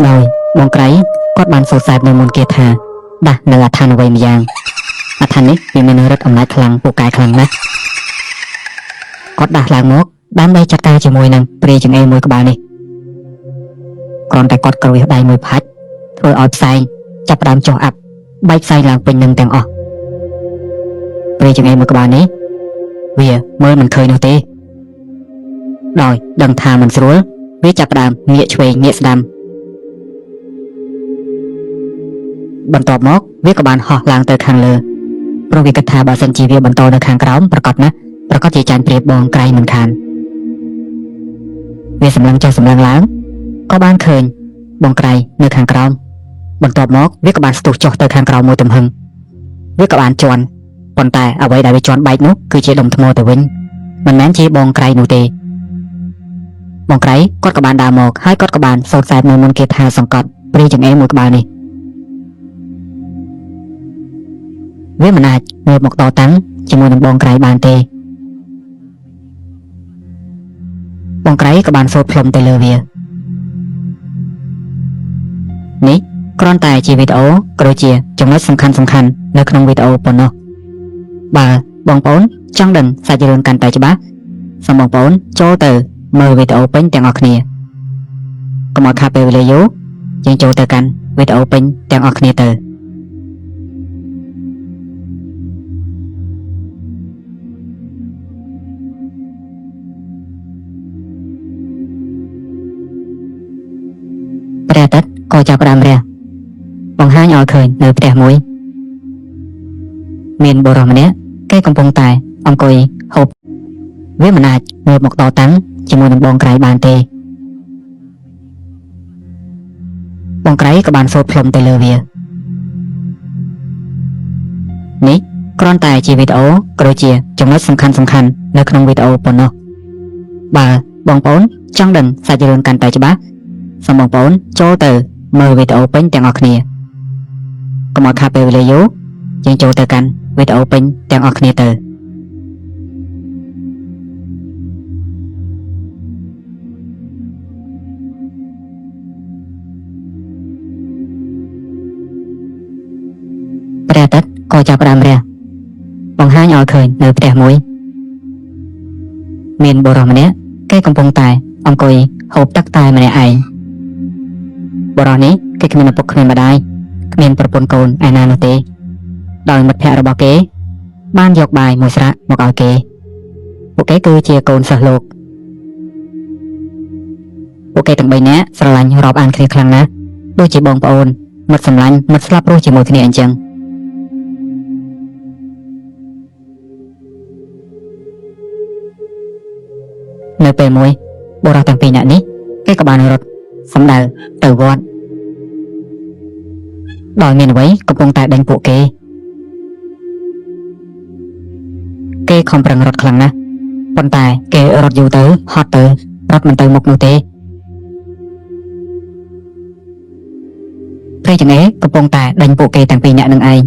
ដោយបងក្រៃគាត់បានសរសើរនៅមុនគេថាដាស់នៅអាឋានអ្វីម្យ៉ាងអាឋាននេះវាមានឫទ្ធិអំណាចខ្លាំងពូកែខ្លាំងណាស់គាត់ដាស់ឡើងមកដើម្បីចាត់ការជាមួយនឹងព្រាយចង្អេរមួយក្បាលនេះគ្រាន់តែគាត់ក្រួយដៃមួយផាច់ធ្វើឲ្យផ្សែងចាប់ផ្ដើមចុះអាប់បែកផ្សែងឡើងពេញនឹងទាំងអស់ព្រាយចង្អេរមួយក្បាលនេះវាមើលមិនឃើញនោះទេដោយដឹងថាមិនស្រួលវាចាប់ផ្ដើមងាកឆ្វេងងាកស្ដាំបន្ទាប់មកវាក៏បានហោះឡើងទៅខាងលើព្រោះវាគិតថាបើសិនជាវាបន្តនៅខាងក្រោមប្រកាសជាចាញ់ព្រាបបងក្រៃមិនខានវាសម្លឹងចុះសម្លឹងឡើងក៏បានឃើញបងក្រៃនៅខាងក្រោមបន្ទាប់មកវាក៏បានស្ទុះចុះទៅខាងក្រោមមួយទំហឹងវាក៏បានជន់ប៉ុន្តែអ្វីដែលវាជន់បែកនោះគឺជាដុំថ្មទៅវិញមិនមែនជាបងក្រៃនោះទេបងក្រៃគាត់ក៏បានដើរមកហើយគាត់ក៏បានសូត្រសែបនៅមុនគេថាសង្កត់ព្រាយចង្អេរមួយក្បាលនេះវាមិនអាចងើបមកតតាំងជាមួយនឹងបងក្រៃបានទេបងក្រៃក៏បានសូត្រផ្លុំទៅលើវានេះគ្រាន់តែជាវីដេអូក៏ដូចជាចំណុចសំខាន់នៅក្នុងវីដេអូប៉ុណ្ណោះបើបងប្អូនចង់ដឹងសាច់រឿងកាន់តែច្បាស់សូមបងប្អូនចូលទៅមើលវីដេអូពេញទាំងអស់គ្នាកុំឲ្យខាតពេលវេលាយូរយើងចូលទៅកាន់វីដេអូពេញទាំងអស់គ្នាទៅព្រះអាទិត្យក៏ចាប់ផ្ដើមរះបង្ហាញឲ្យឃើញនៅផ្ទះមួយមានបុរសម្នាក់គេកំពុងតែអង្គុយហូបវាមិនអាចងើបមកតតាំងជាមួយនឹងបងក្រៃបានទេបងក្រៃក៏បានសូត្រផ្លុំទៅលើវានេះគ្រាន់តែជាវីដេអូក៏ដូចជាចំណុចសំខាន់នៅក្នុងវីដេអូប៉ុណ្ណោះបើបងប្អូនចង់ដឹងសាច់រឿងកាន់តែច្បាស់សូមបងប្អូនចូលទៅមើលវីដេអូពេញទាំងអស់គ្នាកុំឲ្យខាតពេលវេលាយូរយើងចូលទៅកាន់វីដេអូពេញទាំងអស់គ្នាទៅព្រះអាទិត្យក៏ចាប់ផ្ដើមរះបង្ហាញឲ្យឃើញនៅផ្ទះមួយមានបុរសម្នាក់គេកំពុងតែអង្គុយហូបទឹកតែម្នាក់ឯងបុរសនេះគេគ្មានឪពុកគ្មានម្ដាយគ្មានប្រពន្ធកូនឯណានោះទេដោយមិត្តភក្តិរបស់គេបានយកបាយមួយស្រាក់មកឲ្យគេពួកគេគឺជាកូនសិស្សលោកពួកគេទាំង3នាក់ស្រឡាញ់រាប់អានគ្នាខ្លាំងណាស់ដូចជាបងប្អូនមិត្តសម្លាញ់មិត្តស្លាប់រស់ជាមួយគ្នាអញ្ចឹងនៅពេលមួយបុរសទាំង2នាក់នេះគេក៏បានរត់សម្ដៅទៅវត្តដោយមានអ្វីកំពុងតែដេញពួកគេខំប្រឹងរត់ខ្លាំងណាស់ប៉ុន្តែគេរត់យូរទៅហត់ទៅរត់មិនទៅមុខនោះទេព្រាយចង្អេរកំពុងតែដេញពួកគេទាំង2នាក់នឹងឯង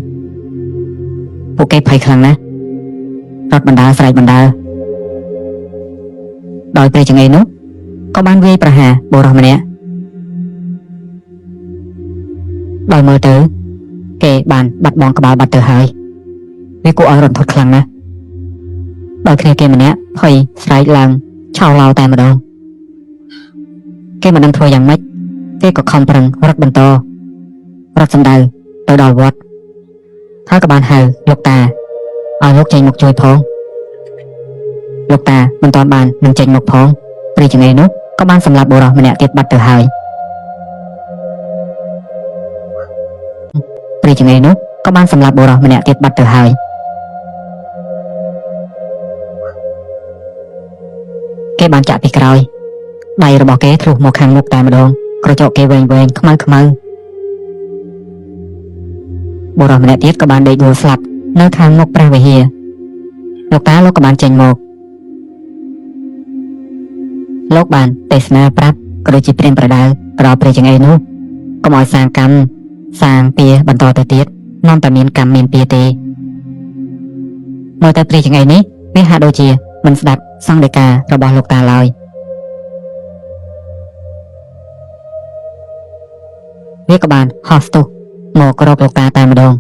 ពួកគេភ័យខ្លាំងណាស់រត់បណ្ដើរស្រែកបណ្ដើរដោយព្រាយចង្អេរនោះក៏បានវាយប្រហារបុរសម្នាក់ដោយមើលទៅគេបានបាត់បង់ក្បាលបាត់ទៅហើយវាគួរឲ្យរន្ធត់ខ្លាំងណាស់ដោយគ្នាគេម្នាក់ភ័យស្រែកឡើងឆោឡោតែម្ដងគេមិនដឹងធ្វើយ៉ាងម៉េចគេក៏ខំប្រឹងរត់បន្តរត់សម្ដៅទៅដល់វត្តហើយក៏បានហៅលោកតាឲ្យលោកចេញមកជួយផងលោកតាមិនទាន់បាននឹងចេញមកផងព្រាយចង្អេរនោះក៏បានសម្លាប់បុរសម្នាក់ទៀតបាត់ទៅហើយព្រាយចង្អេរនោះក៏បានសម្លាប់បុរសម្នាក់ទៀតបាត់ទៅហើយគេបានចាក់ពីក្រោយដៃរបស់គេធ្លុះមកខាងមុខតែម្ដងក្រចកគេវែងខ្មៅបុរសម្នាក់ទៀតក៏បានដេកដួលស្លាប់នៅខាងមុខព្រះវិហារលោកតាលោកក៏បានចេញមកលោកបានទេសនាប្រាប់ក៏ដូចជាព្រានប្រដៅដល់ព្រាយចង្អេរនោះកុំឲ្យសាងកម្មសាងពៀបន្តទៅទៀតនាំតែមានកម្មមានពៀទេមើលទៅព្រាយចង្អេរនេះវាហាក់ដូចជាមិនស្ដាប់សង្ឃដីការបស់លោកតាឡើយ វាក៏បានហោះស្ទុះមករកលោកតាតែម្ដង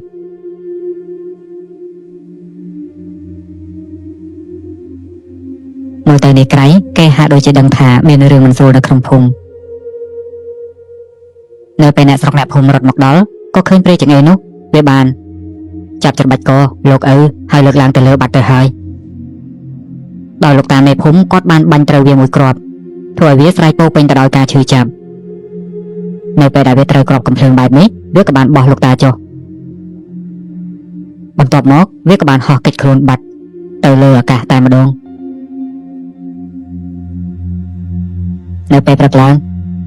មើលទៅនេះក្រៃគេហាក់ដូចជាដឹងថាមានរឿងមិនស្រួលនៅក្នុងភូមិនៅពេលអ្នកស្រុកអ្នកភូមិរត់មកដល់ក៏ឃើញព្រៃចង្អេរនោះវាបានចាប់ច្របាច់កលោកឪហើយលើកឡើងទៅលើបាត់ទៅហើយដោយលោកតាមេភូមិគាត់បានបាញ់ត្រូវវាមួយគ្រាប់ធ្វើឲ្យវាស្រែកពោពេញទៅដោយការឈឺចាប់នៅពេលដែលវាត្រូវគ្រាប់កំភ្លើងបែបនេះវាក៏បានបោះលោកតាចុះបន្ទាប់មកវាក៏បានហោះគេចខ្លួនបាត់ទៅលើអាកាសតែម្ដងនៅពេលព្រឹកឡើង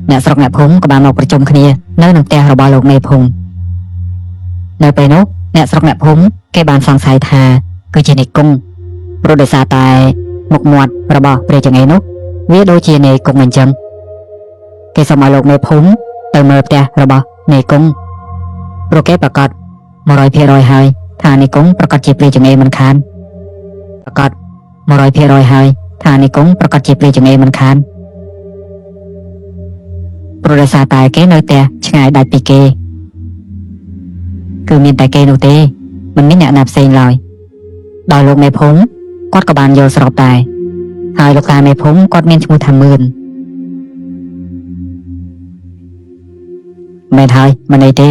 អ្នកស្រុកអ្នកភូមិក៏បានមកប្រជុំគ្នានៅនឹងផ្ទះរបស់លោកមេភូមិនៅពេលនោះអ្នកស្រុកអ្នកភូមិគេបានសង្ស័យថាគឺជានាយគង់ព្រោះដោយសារតែមុខមាត់របស់ព្រះចង្អេរនោះវាដូចជានាយគង់អញ្ចឹងគេសុំឲ្យលោកមេភូមិទៅមើលផ្ទះរបស់នាយគង់ព្រោះគេប្រកាស 100% ហើយថានាយគង់ប្រកាសជាព្រះចង្អេរមិនខានប្រកាស 100% ហើយថានាយគង់ប្រកាសជាព្រះចង្អេរមិនខានព្រោះដោយសារតែគេនៅផ្ទះឆ្ងាយដាច់ពីគេគឺមានតែគេនោះទេមិនមានអ្នកណាផ្សេងឡើយដោយលោកមេភូមិគាត់ក៏បានយល់ស្របដែរហើយលោកតាមេភូមិគាត់មានឈ្មោះថាមឿនមែនហើយមិនអីទេ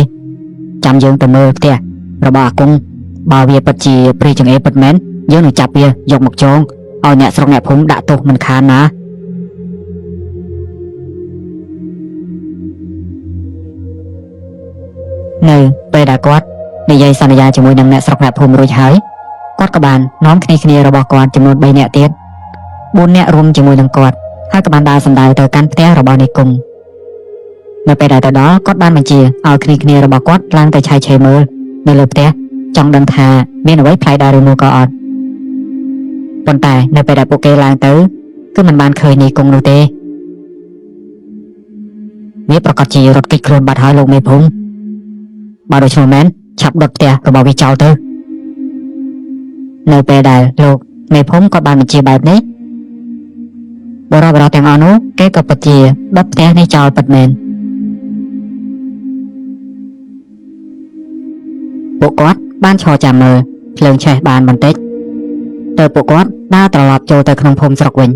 ចាំយើងទៅមើលផ្ទះរបស់អាគង់បើវាពិតជាព្រះចង្អេរពិតមែនយើងនឹងចាប់វាយកមកចងឲ្យអ្នកស្រុកអ្នកភូមិដាក់ទោសមិនខានណានៅពេលដែលគាត់និយាយសន្យាជាមួយនឹងអ្នកស្រុកអ្នកភូមិរួចហើយគាត់ក៏បាននាំគ្នារបស់គាត់ចំនួន3នាក់ទៀត4នាក់រួមជាមួយនឹងគាត់ហើយក៏បានដើរសម្ដៅទៅកាន់ផ្ទះរបស់នាយគង់នៅពេលដែលទៅដល់គាត់បានបញ្ជាឲ្យគ្នារបស់គាត់ឡើងទៅឆែកឆេរមើលនៅលើផ្ទះចង់ដឹងថាមានអ្វីប្លែកដែរឬមួយក៏អត់ប៉ុន្តែនៅពេលដែលពួកគេឡើងទៅគឺមិនបានឃើញនាយគង់នោះទេវាប្រកាសជារត់គេចខ្លួនបាត់ហើយលោកមេភូមិបើដូច្នោះមែនឆាប់ដុតផ្ទះរបស់វាចោលទៅនៅពេលដែលលោកមេភូមិគាត់បានបញ្ជាបែបនេះបរិបទទាំងអស់នោះគេក៏ពិតជាដុតផ្ទះនេះចោលពិតមែនពួកគាត់បានឈរចាំមើលភ្លើងឆេះបានបន្តិចទៅពួកគាត់ដើរត្រឡប់ចូលទៅក្នុងភូមិស្រុកវិញ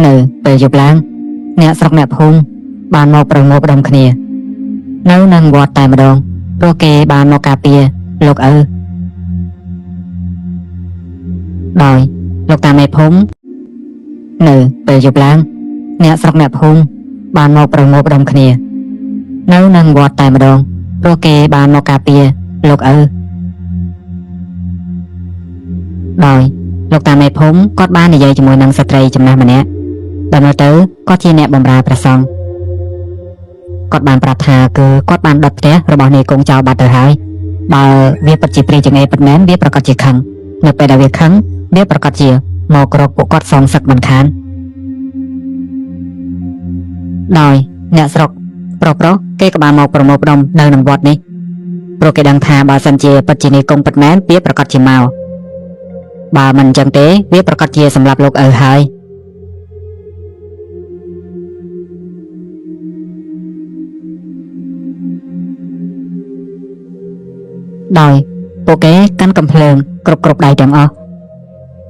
នៅពេលយប់ឡើងអ្នកស្រុកអ្នកភូមិបានមកប្រមូលផ្ដុំគ្នានៅនឹងវត្តតែម្ដងព្រោះគេបានមកការពារលោកឪដោយលោកតាមេភូមិនៅពេលយប់ឡើងអ្នកស្រុកអ្នកភូមិបានមកប្រមូលផ្ដុំគ្នានៅនឹងវត្តតែម្ដងព្រោះគេបានមកការពារលោកឪដោយលោកតាមេភូមិគាត់បាននិយាយជាមួយនឹងស្ត្រីចំណាស់ម្នាក់ដែលមើលទៅគាត់ជាអ្នកបម្រើព្រះសង្ឃគាត់បានប្រាប់ថាគឺគាត់បានដុតផ្ទះរបស់នាយគង់ចោលបាត់ទៅហើយបើវាពិតជាព្រះចង្អេរពិតមែនវាប្រកាសជាខឹងនៅពេលដែលវាខឹងវាប្រកាសជាមករកពួកគាត់សងសឹកមិនខានដោយអ្នកស្រុកប្រុសគេក៏បានមកប្រមូលផ្ដុំនៅក្នុងវត្តនេះព្រោះគេដឹងថាបើសិនជាពិតជានាយគង់ពិតមែនវាប្រកាសជាមកបើមិនអញ្ចឹងទេវាប្រកាសជាសម្លាប់លោកឪហើយដោយពួកគេកាន់កំភ្លើងគ្រប់ដៃទាំងអស់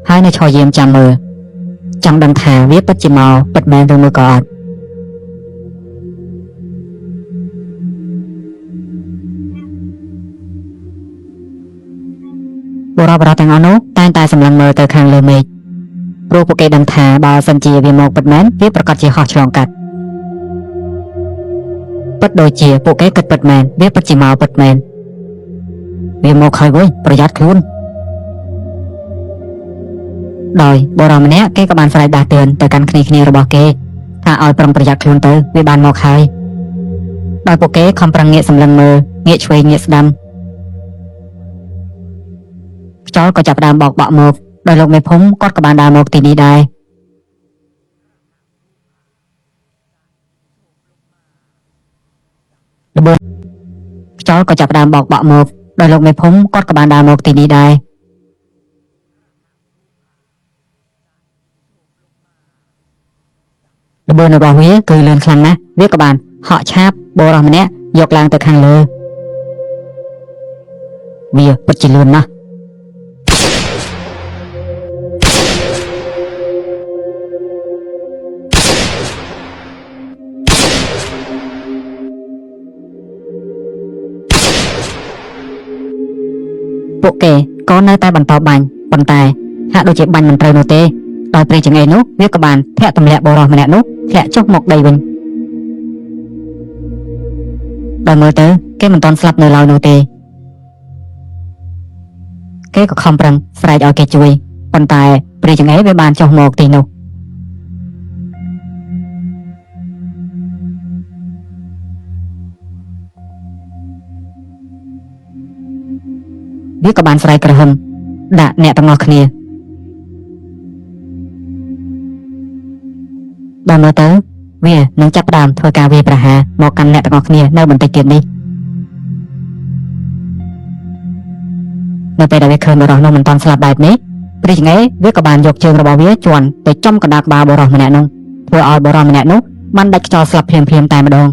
ហើយនៅឈរយាមចាំមើលចង់ដឹងថាវាពិតជាមកពិតមែនឬមួយក៏អត់បុរសទាំងអស់នោះតែងតែសម្លឹងមើលទៅខាងលើមេឃព្រោះពួកគេដឹងថាបើសិនជាវាមកពិតមែនវាប្រកាសជាហោះឆ្លងកាត់ពិតដូចជាពួកគេគិតពិតមែនវាពិតជាមកពិតមែនវាមកហើយវើយប្រយ័ត្នខ្លួនដោយបុរសម្នាក់គេក៏បានស្រែកដាស់តឿនទៅកាន់គ្នារបស់គេថាឲ្យប្រុងប្រយ័ត្នខ្លួនទៅវាបានមកហើយដោយពួកគេខំប្រឹងងាកសម្លឹងមើលងាកឆ្វេងងាកស្ដាំខ្យល់ក៏ចាប់ផ្ដើមបោកបក់មកដោយលោកមេភូមិគាត់ក៏បានដើរមកទីនេះដែរខ្យល់ក៏ចាប់ផ្ដើមបោកបក់មកដោយលោកមេភូមិគាត់ក៏បានដើរមកទីនេះដែរ ระเบิดរបស់វាគឺលឿនខ្លាំងណាស់វាក៏បានហក់ឆាបបរោះម្នាក់យកឡើងទៅខាងលើវាពិតជាលឿនណាស់ពួកគេក៏នៅតែបន្តបាញ់ប៉ុន្តែហាក់ដូចជាបាញ់មិនត្រូវនោះទេដោយព្រាយចង្អេរនោះវាក៏បានធាក់ទម្លាក់បរោះម្នាក់នោះធ្លាក់ចុះមកដីវិញដោយមើលទៅគេមិនទាន់ស្លាប់នៅឡើយនោះទេគេក៏ខំប្រឹងស្រែកឲ្យគេជួយប៉ុន្តែព្រាយចង្អេរវាបានចុះមកទីនោះវាក៏បានស្រែកក្រហមដាក់អ្នកទាំងអស់គ្នាដល់មើលទៅវានឹងចាប់ផ្ដើមធ្វើការវាយប្រហារមកកាន់អ្នកទាំងអស់គ្នានៅបន្តិចទៀតនេះនៅពេលដែលវាឃើញបរិសុទ្ធនោះមិនទាន់ស្លាប់បែបនេះព្រាយចង្អេរវាក៏បានយកជើងរបស់វាជន់ទៅចំកណ្ដាលក្បាលបរិសុទ្ធម្នាក់នោះធ្វើឲ្យបរិសុទ្ធម្នាក់នោះបានដាច់ខ្យល់ស្លាប់ភ្លាមៗតែម្ដង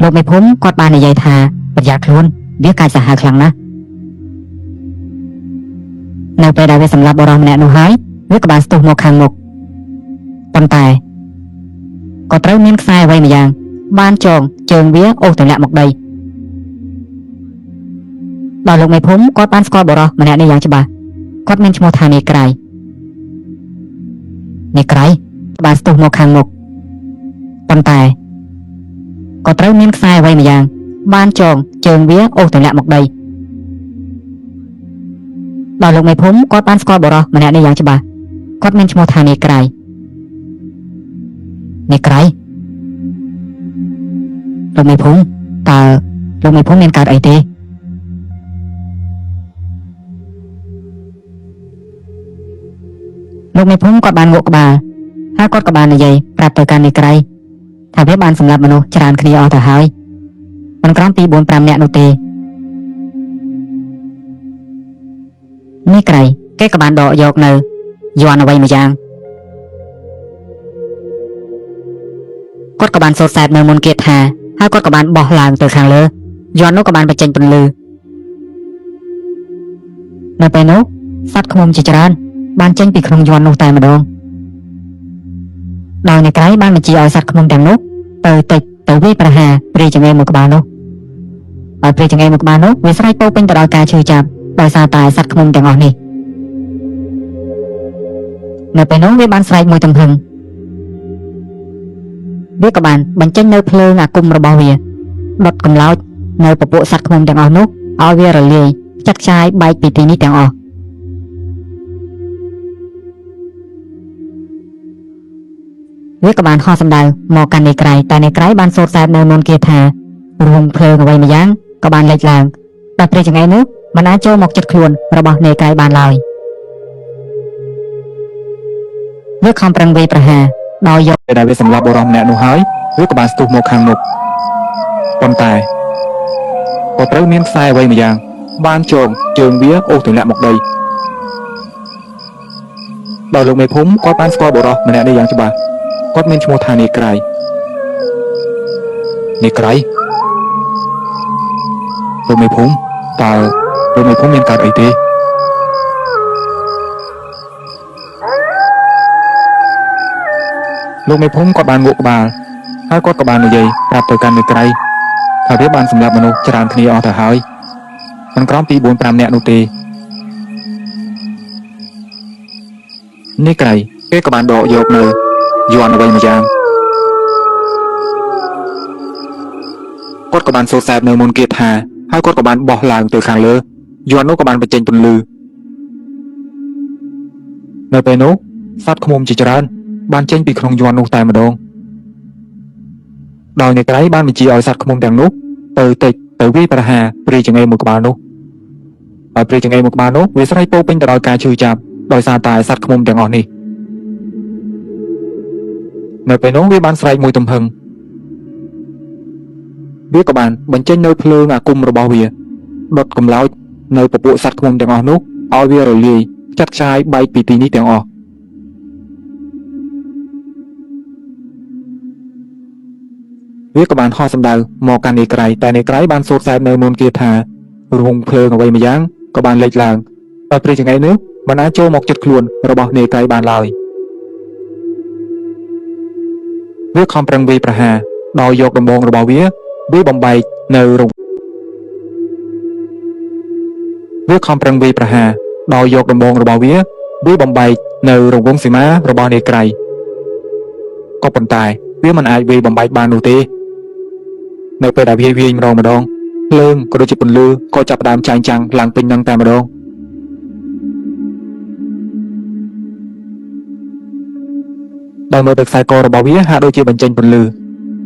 លោកមេភូមិគាត់បាននិយាយថាប្រយ័ត្នខ្លួនវាកាចសាហាវខ្លាំងណាស់នៅពេលដែលវាសម្លាប់បរិសុទ្ធម្នាក់នោះហើយវាក៏បានស្ទុះមកខាងមុខប៉ុន្តែក៏ត្រូវមានខ្សែអ្វីម្យ៉ាងបានចងជើងវាអូសទម្លាក់មកដីដល់លោកមេភូមិគាត់បានស្គាល់បរិសុទ្ធម្នាក់នេះយ៉ាងច្បាស់គាត់មានឈ្មោះថានាយក្រៃបានស្ទុះមកខាងមុខប៉ុន្តែក៏ត្រូវមានខ្សែអ្វីម្យ៉ាងបានចងជើងវាអូសទម្លាក់មកដីដល់លោកមេភូមិគាត់បានស្គាល់បរិសុទ្ធម្នាក់នេះយ៉ាងច្បាស់គាត់មានឈ្មោះថានាយក្រៃលោកមេភូមិតើលោកមេភូមិមានកើតអីទេលោកមេភូមិគាត់បានងក់ក្បាលហើយគាត់ក៏បាននិយាយប្រាប់ទៅកាន់នាយក្រៃថាវាបានសម្លាប់មនុស្សច្រើនគ្នាអស់ទៅហើយមិនក្រោមពី 4-5 នាក់នោះទេនាយក្រៃគេក៏បានដកយកនៅយ័ន្តអ្វីមួយយ៉ាងគាត់ក៏បានសូត្រសែតនៅមុនគាថាហើយគាត់ក៏បានបោះឡើងទៅខាងលើយ័ន្តនោះក៏បានបញ្ចេញពន្លឺនៅពេលនោះសត្វឃ្មុំជាច្រើនបានចេញពីក្នុងយ័ន្តនោះតែម្ដងដោយនាយក្រៃបានបញ្ជាឲ្យសត្វឃ្មុំទាំងនោះទៅវាយប្រហារព្រាយចង្អេរមួយក្បាលនោះហើយព្រាយចង្អេរមួយក្បាលនោះវាស្រែកពោពេញទៅដោយការឈឺចាប់ដោយសារតែសត្វឃ្មុំទាំងអស់នេះនៅពេលនោះវាបានស្រែកមួយទំហឹងវាក៏បានបញ្ចេញនៅភ្លើងអាគមរបស់វាដុតកម្លោចនៅពពួកសត្វឃ្មុំទាំងអស់នោះឲ្យវារលាយចាត់ខ្ចាយបែកពីទីនេះទាំងអស់វាក៏បានហោះសម្ដៅមកកាន់នាយក្រៃតែនាយក្រៃបានសូត្រសែតនៅមុនគាថារួមភ្លើងអ្វីម្យ៉ាងក៏បានលេចឡើងតែព្រាយចង្អេរនោះមិនអាចចូលមកជិតខ្លួនរបស់នាយក្រៃបានឡើយវាខំប្រឹងវាយប្រហារដោយយកពេលដែលវាសម្លាប់បរិសុទ្ធម្នាក់នោះហើយវាក៏បានស្ទុះមកខាងមុខប៉ុន្តែក៏ត្រូវមានខ្សែអ្វីម្យ៉ាងបានចងជើងវាអូសទម្លាក់មកដីដល់លោកមេភូមិគាត់បានស្គាល់បរិសុទ្ធម្នាក់នេះយ៉ាងច្បាស់គាត់មានឈ្មោះថានាយក្រៃលោកមេភូមិតើលោកមេភូមិមានកើតអីទេលោកមេភូមិគាត់បានងក់ក្បាលហើយគាត់ក៏បាននិយាយប្រាប់ទៅកាន់នាយក្រៃថាវាបានសម្លាប់មនុស្សច្រើនគ្នាអស់ទៅហើយមិនក្រោមពី 4-5 នាក់នោះទេនាយក្រៃគេក៏បានដកយកនៅយ័ន្តអ្វីមួយយ៉ាងគាត់ក៏បានសូត្រសែតនៅមុនគាថាហើយគាត់ក៏បានបោះឡើងទៅខាងលើយ័ន្តនោះក៏បានបញ្ចេញពន្លឺនៅពេលនោះសត្វឃ្មុំជាច្រើនបានចេញពីក្នុងយ័ន្តនោះតែម្ដងដោយនាយក្រៃបានបញ្ជាឲ្យសត្វឃ្មុំទាំងនោះទៅវាយប្រហារព្រាយចង្អេរមួយក្បាលនោះហើយព្រាយចង្អេរមួយក្បាលនោះវាស្រែកពោពេញទៅដោយការឈឺចាប់ដោយសារតែសត្វឃ្មុំទាំងអស់នេះនៅពេលនោះវាបានស្រែកមួយទំហឹងវាក៏បានបញ្ចេញនៅភ្លើងអាគមរបស់វាដុតកម្លោចនៅពពួកសត្វឃ្មុំទាំងអស់នោះឲ្យវារលាយចាត់ខ្ចាយបែកពីទីនេះទាំងអស់ វាក៏បានហោះសម្ដៅមកកាន់នាយក្រៃតែនាយក្រៃបានសូត្រសែបនៅមុនគេថារងភ្លើងអ្វីម្យ៉ាងក៏បានលេចឡើងតែព្រះចង្អេរនោះមិនអាចចូលមកជិតខ្លួនរបស់នាយក្រៃបានឡើយវាខំប្រឹងវាយប្រហារដោយយកដំបងរបស់វាបំបែកនៅរង្វាខំប្រឹងវាយប្រហារដោយយកដំបងរបស់វាបំបែកនៅរង្វង់សីមារបស់នាយក្រៃក៏ប៉ុន្តែវាមិនអាចវាយបំបែកបាននោះទេនៅពេលដែលវាយម្ដងភ្លើងក៏ដូចជាពន្លឺក៏ចាប់ផ្ដើមចាញ់ចាំងឡើងពេញនឹងតែម្ដងដោយមើលទៅខ្សែករបស់វាហាក់ដូចជាបញ្ចេញពន្លឺ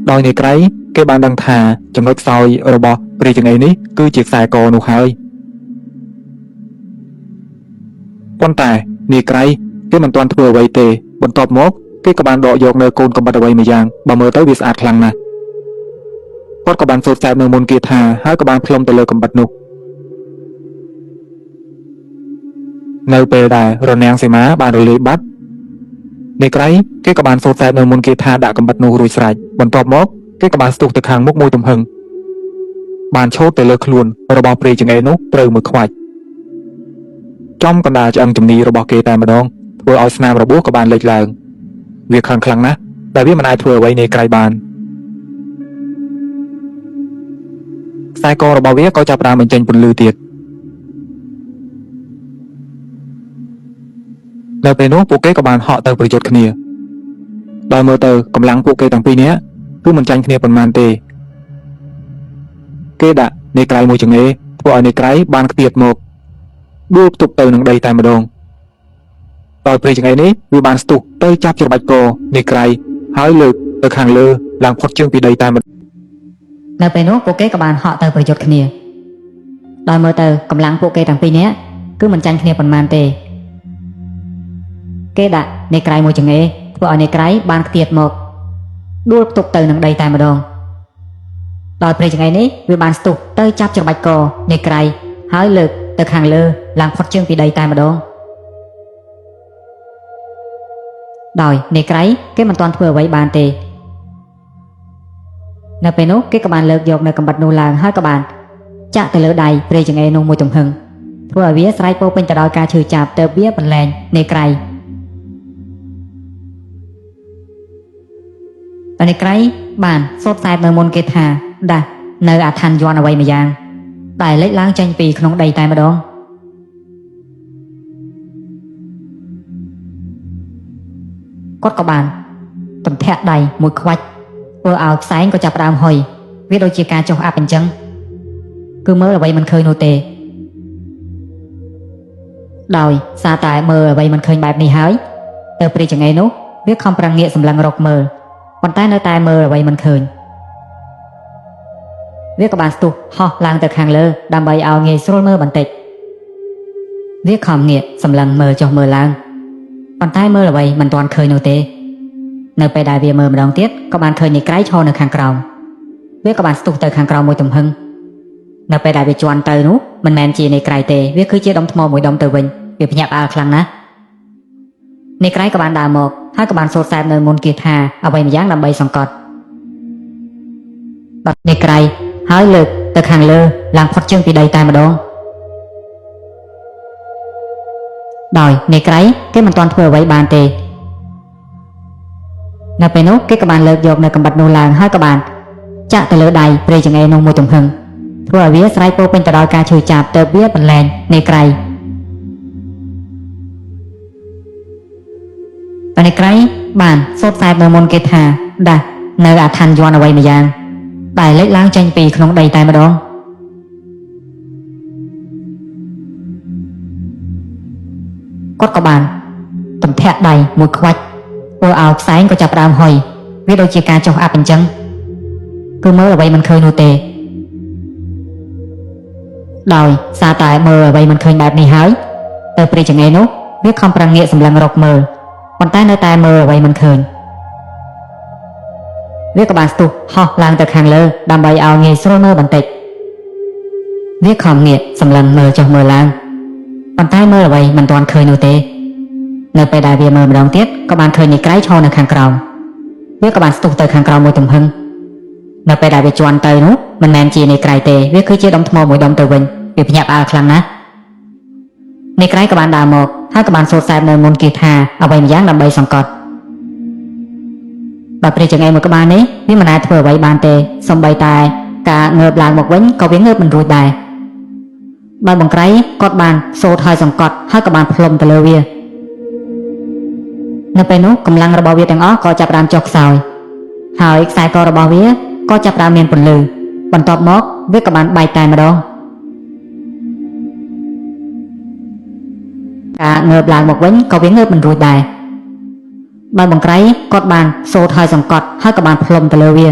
ដោយនាយក្រៃគេបានដឹងថាចំណុចខ្សោយរបស់ព្រះចង្អេរនេះគឺជាខ្សែកនោះហើយប៉ុន្តែនាយក្រៃគេមិនទាន់ធ្វើអ្វីទេបន្ទាប់មកគេក៏បានដកយកនៅកូនកំបិតអ្វីមួយយ៉ាងបើមើលទៅវាស្អាតខ្លាំងណាស់គាត់ក៏បានសូត្រសែបនៅមុនគាថាហើយក៏បានផ្លុំទៅលើកំបិតនោះនៅពេលដែលរនាំងសីមាបានរលាយបាត់នាយក្រៃគេក៏បានសូត្រសែបនៅមុនគាថាដាក់កំបិតនោះរួចស្រេចបន្ទាប់មកគេក៏បានស្ទុះទៅខាងមុខមួយទំហឹងបានឈោតទៅលើខ្លួនរបស់ព្រះចង្អេរនោះត្រូវមួយខ្វាច់ចំកណ្ដាលឆ្អឹងជំនីរបស់គេតែម្ដងធ្វើឲ្យស្នាមរបួសក៏បានលេចឡើងវាខ្លាំងណាស់តែវាមិនអាចធ្វើអ្វីនាយក្រៃបានខ្សែករបស់វាក៏ចាប់ផ្ដើមបញ្ចេញពន្លឺទៀតនៅពេលនោះពួកគេក៏បានហក់ទៅប្រយុទ្ធគ្នាដោយមើលទៅកម្លាំងពួកគេទាំងពីរនាក់គឺមិនចាញ់គ្នាប៉ុន្មានទេគេដាក់នាយក្រៃមួយចង្អេរធ្វើឲ្យនាយក្រៃបានខ្ទាតមកដួលផ្ទុកទៅនឹងដីតែម្ដងដោយព្រះចង្អេរនេះវាបានស្ទុះទៅចាប់ច្របាច់កនាយក្រៃហើយលើកទៅខាងលើឡើងផុតជើងពីដីតែម្ដងនៅពេលនោះពួកគេក៏បានហក់ទៅប្រយុទ្ធគ្នាដោយមើលទៅកម្លាំងពួកគេទាំងពីរនាក់គឺមិនចាញ់គ្នាប៉ុន្មានទេគេដាក់នាយក្រៃមួយចង្អេរធ្វើឲ្យនាយក្រៃបានខ្ទាតមកដួលផ្ទុកទៅនឹងដីតែម្ដងដោយព្រះចង្អេរនេះវាបានស្ទុះទៅចាប់ច្របាច់កនាយក្រៃហើយលើកទៅខាងលើឡើងផុតជើងពីដីតែម្ដងដោយនាយក្រៃគេមិនទាន់ធ្វើអ្វីបានទេនៅពេលនោះគេក៏បានលើកយកនៅកំបិតនោះឡើងហើយក៏បានចាក់ទៅលើដៃព្រះចង្អេរនោះមួយទំហឹងធ្វើឲ្យវាស្រែកពោពេញទៅដោយការឈឺចាប់ទើបវាបន្លែងនាយក្រៃនាយក្រៃបានសូត្រសែបនៅមុនគេថាដាស់នៅអាឋានយ័ន្តអ្វីម្យ៉ាងតែលេចឡើងចេញពីក្នុងដីតែម្ដងគាត់ក៏បានទន្ធាក់ដៃមួយខ្វាច់ធ្វើឲ្យផ្សែងក៏ចាប់ផ្ដើមហុយវាដូចជាការចុះអាប់អញ្ចឹងគឺមើលអ្វីមិនឃើញនោះទេដោយសារតែមើលអ្វីមិនឃើញបែបនេះហើយទៅព្រះចង្អេរនោះវាខំប្រឹងងាកសម្លឹងរកមើលប៉ុន្តែនៅតែមើលអ្វីមិនឃើញវាក៏បានស្ទុះហោះឡើងទៅខាងលើដើម្បីឲ្យងាយស្រួលមើលបន្តិចវាខំងាកសម្លឹងមើលចុះមើលឡើងប៉ុន្តែមើលអ្វីមិនទាន់ឃើញនោះទេនៅពេលដែលវាមើលម្ដងទៀតក៏បានឃើញនាយក្រៃឈរនៅខាងក្រោមវាក៏បានស្ទុះទៅខាងក្រោមមួយទំហឹងនៅពេលដែលវាជន់ទៅនោះមិនមែនជានាយក្រៃទេវាគឺជាដុំថ្មមួយដុំទៅវិញវាភ្ញាក់ផ្អើលខ្លាំងណាស់នាយក្រៃក៏បានដើរមកហើយក៏បានសូត្រសែបនៅមុនគាថាអ្វីម្យ៉ាងដើម្បីសង្កត់ដល់នាយក្រៃហើយលើកទៅខាងលើឡើងផុតជើងពីដីតែម្ដងដោយនាយក្រៃគេមិនទាន់ធ្វើអ្វីបានទេនៅពេលនោះគេក៏បានលើកយកនៅកំបិតនោះឡើងហើយក៏បានចាក់ទៅលើដៃព្រះចង្អេរនោះមួយទំហឹងធ្វើឲ្យវាស្រែកពោពេញទៅដោយការឈឺចាប់ទើបវាបន្លែងនាយក្រៃនាយក្រៃបានសូត្រសែបនៅមុនគេថាដាស់នៅអាឋានយ័ន្តអ្វីម្យ៉ាងតែលេចឡើងចេញពីក្នុងដីតែម្ដងគាត់ក៏បានទន្ធាក់ដៃមួយខ្វាច់ធ្វើឲ្យផ្សែងក៏ចាប់ផ្ដើមហុយវាដូចជាការចុះអាប់អញ្ចឹងគឺមើលអ្វីមិនឃើញនោះទេដោយសារតែមើលអ្វីមិនឃើញបែបនេះហើយទៅព្រះចង្អេរនោះវាខំប្រឹងងាកសម្លឹងរកមើលប៉ុន្តែនៅតែមើលអ្វីមិនឃើញវាក៏បានស្ទុះហោះឡើងទៅខាងលើដើម្បីឲ្យងាយស្រួលមើលបន្តិចវាខំងាកសម្លឹងមើលចុះមើលឡើងប៉ុន្តែមើលអ្វីមិនទាន់ឃើញនោះទេនៅពេលដែលវាមើលម្ដងទៀតក៏បានឃើញនាយក្រៃឈរនៅខាងក្រោមវាក៏បានស្ទុះទៅខាងក្រោមមួយទំហឹង នៅពេលដែលវាជន់ទៅនោះមិនមែនជានៃក្រៃទេវាគឺជាដុំថ្មមួយដុំទៅវិញវាភ្ញាក់ផ្អើលខ្លាំងណាស់នៃក្រៃក៏បានដើរមកហើយក៏បានសូត្រសែបនៅមុនគាថាអ្វីម្យ៉ាងដើម្បីសង្កត់បើព្រះចង្អេរមួយក្បាលនេះវាមិនអាចធ្វើអ្វីបានទេសូម្បីតែការងើបឡើងមកវិញក៏វាងើបមិនរួចដែរបើបង្ក្រៃគាត់បានសូត្រហើយសង្កត់ហើយក៏បានផ្លុំទៅលើវានៅពេលនោះកម្លាំងរបស់វាទាំងអស់ក៏ចាប់ផ្ដើមចុះខ្សោយហើយខ្សែករបស់វាក៏ចាប់ផ្ដើមមានពន្លឺបន្ទាប់មកវាក៏បានបែកតែម្ដងការងើបឡើងមកវិញក៏វាងើបមិនរួចដែរបើបង្ក្រៃគាត់បានសូត្រហើយសង្កត់ហើយក៏បានផ្លុំទៅលើវា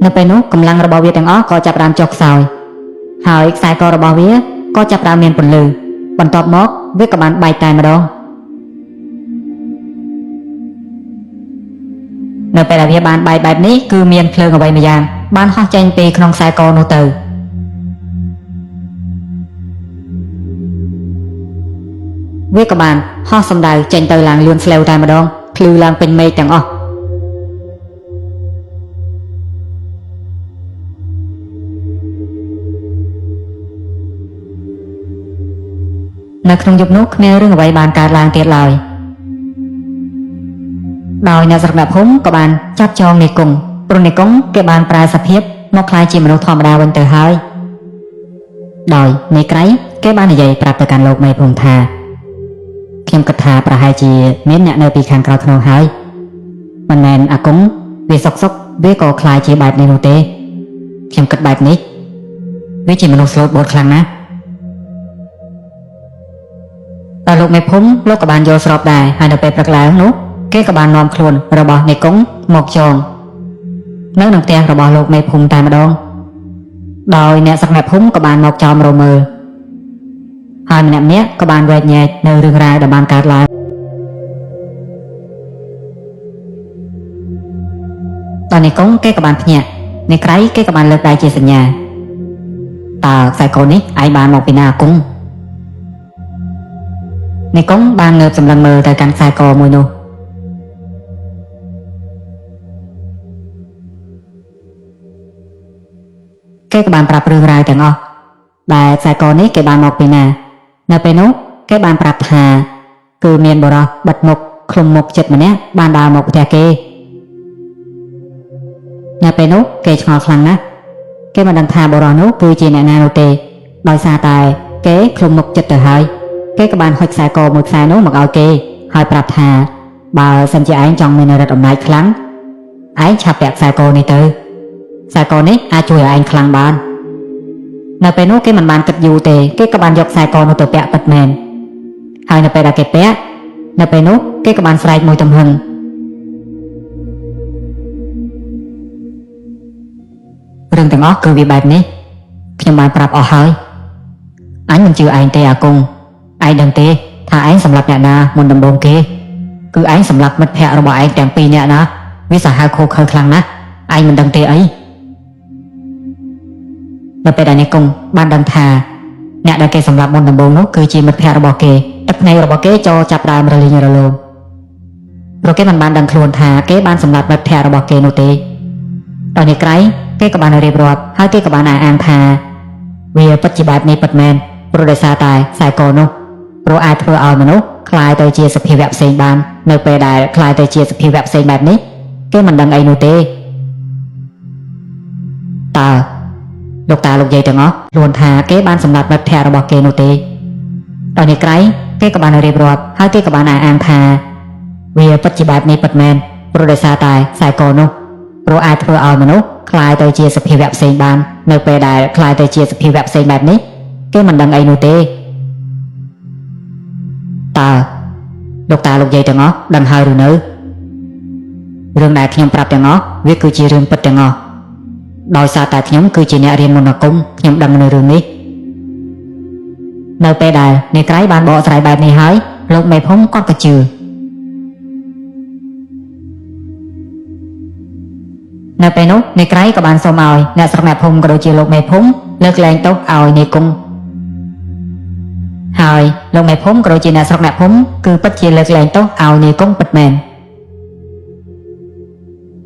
នៅពេលនោះកម្លាំងរបស់វាទាំងអស់ក៏ចាប់ផ្ដើមចុះខ្សោយហើយខ្សែករបស់វាក៏ចាប់ផ្ដើមមានពន្លឺបន្ទាប់មកវាក៏បានបែកតែម្ដងនៅពេលដែលវាបានបែកបែបនេះគឺមានភ្លើងអ្វីម្យ៉ាងបានហោះចេញពីក្នុងខ្សែកនោះទៅវាក៏បានហោះសំដៅចេញទៅឡើងលឿនស្លេវតែម្ដងភ្លឺឡើងពេញមេឃទាំងអស់នៅក្នុងយប់នោះគ្មានរឿងអ្វីបានកើតឡើងទៀតឡើយដោយអ្នកស្រុកអ្នកភូមិក៏បានចាប់ចងនាយគង់ព្រោះនាយគង់គេបានប្រែសភាពមកក្លាយជាមនុស្សធម្មតាវិញទៅហើយដោយនាយក្រៃគេបាននិយាយប្រាប់ទៅកាន់លោកមេភូមិថាខ្ញុំគិតថាប្រហែលជាមានអ្នកនៅពីខាងក្រៅខ្នងហើយមិនមែនអាគង់វាសុកវាក៏คล้ายជាបែបនេះនោះទេខ្ញុំគិតបែបនេះវាជាមនុស្សស្លូតបូតខ្លាំងណាស់តែលោកមេភូមិលោកក៏បានយល់ស្របដែរហើយនៅពេលព្រឹកឡើងនោះគេក៏បាននាំខ្លួនរបស់នាយគង់មកចងនៅក្នុងផ្ទះរបស់លោកមេភូមិតែម្ដងដោយអ្នកស្រុកអ្នកភូមិក៏បានមកចោមរមើលហើយម្នាក់ក៏បានវែកញែកនៅរឿងរ៉ាវដែលបានកើតឡើងតើនាយគង់គេក៏បានភ្ញាក់នាយក្រៃគេក៏បានលើកដៃជាសញ្ញាតើខ្សែកនេះឯងបានមកពីណាអាគង់នាយគង់បានងើបសម្លឹងមើលទៅកាន់ខ្សែកមួយនោះគេក៏បានប្រាប់រឿងរ៉ាវទាំងអស់ដែលខ្សែកនេះគេបានមកពីណានៅពេលនោះគេបានប្រាប់ថាគឺមានបុរសបិទមុខឃ្លុំមុខចិត្តម្នាក់បានដើរមកផ្ទះគេនៅពេលនោះគេឆ្ងល់ខ្លាំងណាស់គេមិនដឹងថាបុរសនោះគឺជាអ្នកណានោះទេដោយសារតែគេឃ្លុំមុខចិត្តទៅហើយគេក៏បានហុចខ្សែកមួយខ្សែនោះមកឲ្យគេហើយប្រាប់ថាបើសិនជាឯងចង់មានឫទ្ធិអំណាចខ្លាំងឯងឆាប់ពាក់ខ្សែកនេះទៅខ្សែកនេះអាចជួយឲ្យឯងខ្លាំងបាននៅពេលនោះគេមិនបានគិតយូរទេគេក៏បានយកខ្សែកនោះទៅពាក់ពិតមែនហើយនៅពេលដែលគេពាក់នៅពេលនោះគេក៏បានស្រែកមួយទំហឹងរឿងទាំងអស់គឺវាបែបនេះខ្ញុំបានប្រាប់អស់ហើយអញមិនជឿឯងទេអាគង់ឯងដឹងទេថាឯងសម្លាប់អ្នកណាមុនដំបូងគេគឺឯងសម្លាប់មិត្តភក្តិរបស់ឯងទាំងពីរនាក់ណាវាសាហាវខូខើខ្លាំងណាស់ឯងមិនដឹងទេអីនៅពេលដែលនាយគង់បានដឹងថាអ្នកដែលគេសម្លាប់មុនដំបូងនោះគឺជាមិត្តភក្តិរបស់គេទឹកភ្នែករបស់គេចូលចាប់ដើមរលីងរលោងព្រោះគេមិនបានដឹងខ្លួនថាគេបានសម្លាប់មិត្តភក្តិរបស់គេនោះទេដោយនាយក្រៃគេក៏បានរៀបរាប់ហើយគេក៏បានអះអាងថាវាពិតជាបែបនេះពិតមែនព្រោះដោយសារតែខ្សែកនោះព្រោះអាចធ្វើឲ្យមនុស្សคล้ายទៅជាសភាវៈផ្សេងបាននៅពេលដែលคล้ายទៅជាសភាវៈផ្សេងបែបនេះគេមិនដឹងអីនោះទេតើលោកតាលោកយាយទាំងអស់luônថាគេបានសម្លាប់មិត្តភក្តិរបស់គេនោះទេដោយនាយក្រៃគេក៏បានរៀបរាប់ហើយគេក៏បានអះអាងថាវាពិតជាបែបនេះពិតមែនព្រោះដោយសារតែខ្សែកនោះព្រោះអាចធ្វើឲ្យមនុស្សคล้ายទៅជាសភាវៈផ្សេងបាននៅពេលដែលคล้ายទៅជាសភាវៈផ្សេងបែបនេះគេមិនដឹងអីនោះទេតើលោកតាលោកយាយទាំងអស់ដឹងហើយឬនៅរឿងដែលខ្ញុំប្រាប់ទាំងអស់វាគឺជារឿងពិតទាំងអស់ដោយសារតែខ្ញុំគឺជាអ្នករៀនមន្តអាគមខ្ញុំដឹងនៅរឿងនេះនៅពេលដែលនាយក្រៃបានបកស្រាយបែបនេះហើយលោកមេភូមិគាត់ក៏ជឿនៅពេលនោះនាយក្រៃក៏បានសូមឲ្យអ្នកស្រុកអ្នកភូមិក៏ដូចជាលោកមេភូមិលើកលែងទោសឲ្យនាយគង់ហើយលោកមេភូមិក៏ដូចជាអ្នកស្រុកអ្នកភូមិគឺពិតជាលើកលែងទោសឲ្យនាយគង់ពិតមែន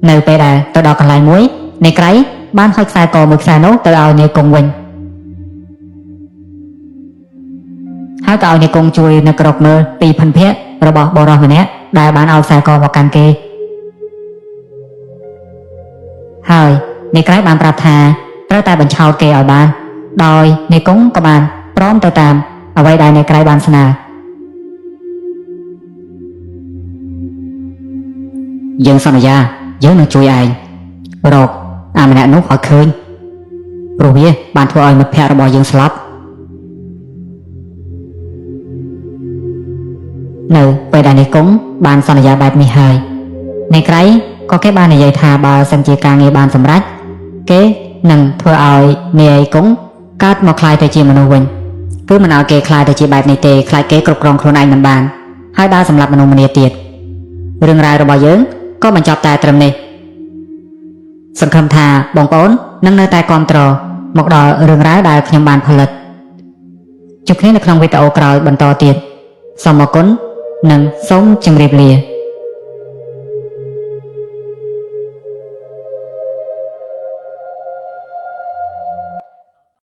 នៅពេលដែលទៅដល់កន្លែងមួយនាយក្រៃបានហុចខ្សែកមួយខ្សែនោះទៅឲ្យនាយគង់វិញហើយក៏ឲ្យនាយគង់ជួយនៅក្រោកមើលពីភិនភ័ក្ររបស់បរិសម្នាក់ដែលបានឲ្យខ្សែកមកកាន់គេហើយនាយក្រៃបានប្រាប់ថាត្រូវតែបញ្ឆោតគេឲ្យបានដោយនាយគង់ក៏បានព្រមទៅតាមអ្វីដែលនាយក្រៃបានស្នើយើងសន្យាយើងនឹងជួយឯងរកអាម្នាក់នោះឲ្យឃើញព្រោះវាបានធ្វើឲ្យមិត្តភក្តិរបស់យើងស្លាប់នៅពេលដែលនាយគង់បានសន្យាបែបនេះហើយនាយក្រៃក៏គេបាននិយាយថាបើសិនជាការងារបានសម្រេចគេនឹងធ្វើឲ្យនាយគង់កើតមកคล้ายទៅជាមនុស្សវិញគឺមិនឲ្យគេคล้ายទៅជាបែបនេះទេខ្លាចគេគ្រប់គ្រងខ្លួនឯងមិនបានហើយដើរសម្លាប់មនុស្សម្នាទៀតរឿងរ៉ាវរបស់យើងក៏បញ្ចប់តែត្រឹមនេះសង្ឃឹមថាបងប្អូននឹងនៅតែគាំទ្រមកដល់រឿងរ៉ាវដែលខ្ញុំបានផលិតជួបគ្នានៅក្នុងវីដេអូក្រោយបន្តទៀតសូមអរគុណនិងសូមជម្រាបលា